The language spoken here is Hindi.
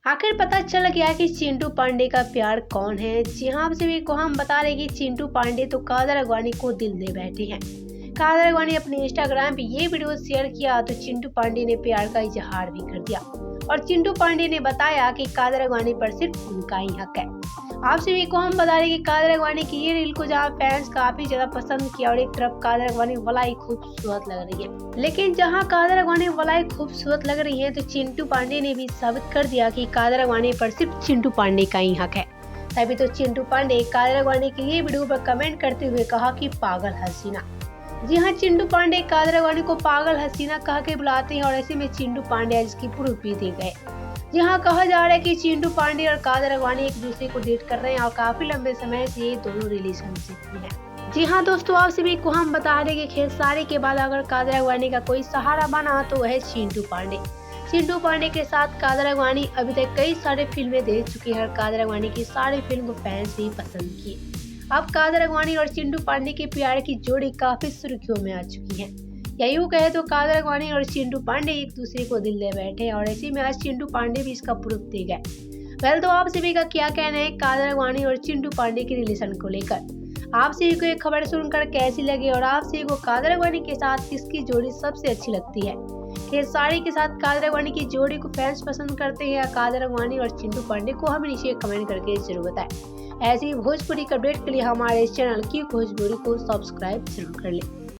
आखिर पता चल गया कि चिंटू पांडे का प्यार कौन है। जी हाँ, आप सभी को हम बता रहे कि चिंटू पांडे तो कादर अडवाणी को दिल दे बैठे हैं। कादर अडवाणी अपने इंस्टाग्राम पे ये वीडियो शेयर किया तो चिंटू पांडे ने प्यार का इजहार भी कर दिया और चिंटू पांडे ने बताया कि कादर अडवाणी पर सिर्फ उनका ही हक है। आप सभी को हम बता रहे कि कादर अडवाणी की ये रील को जहां फैंस काफी ज्यादा पसंद किया और एक तरफ कादर अडवाणी वलाई खूबसूरत लग रही है, लेकिन जहां कादर अडवाणी वलाई खूबसूरत लग रही है तो चिंटू पांडे ने भी साबित कर दिया कि कादर अडवाणी पर सिर्फ चिंटू पांडे का ही हक है। तभी तो चिंटू पांडे कादर अडवाणी की ये वीडियो पर कमेंट करते हुए कहा कि पागल हसीना। जी हाँ, चिंटू पांडे कादर अडवाणी को पागल हसीना कह के बुलाते हैं और ऐसे में चिंटू पांडे इसकी प्रूफ भी दे गए। जी हाँ, कहा जा रहा है कि चिंटू पांडे और कादर अडवाणी एक दूसरे को डेट कर रहे हैं और काफी लंबे समय से ये दोनों रिलेशनशिप में है। जी हाँ दोस्तों, आप सभी को हम बता रहे कि खेसारी के बाद अगर कादर अडवाणी का कोई सहारा बना तो वह चिंटू पांडे। चिंटू पांडे के साथ कादर अडवाणी अभी तक कई सारे फिल्में दे चुकी है और कादर अडवाणी की सारी फिल्म को फैंस भी पसंद किए। अब कादर अडवाणी और चिंटू पांडे के प्यार की जोड़ी काफी सुर्खियों में आ चुकी है। या यूँ कहे तो कादर अडवाणी और चिंटू पांडे एक दूसरे को दिल दे बैठे हैं और ऐसे में आज चिंटू पांडे भी इसका प्रूफ दे गए। वेल, तो आप सभी का क्या कहना है कादर अडवाणी और चिंटू पांडे के रिलेशन को लेकर? आप सभी को ये खबर सुनकर कैसी लगी और आप सभी को कादर अडवाणी के साथ किसकी जोड़ी सबसे अच्छी लगती है? खेसारी के साथ कादर अडवाणी की जोड़ी को फैंस पसंद करते हैं या कादर अडवाणी और चिंटू पांडे को? हमें नीचे कमेंट करके जरूर बताएं। ऐसी भोजपुरी अपडेट के लिए हमारे चैनल की भोजपुरी को सब्सक्राइब जरूर कर लें।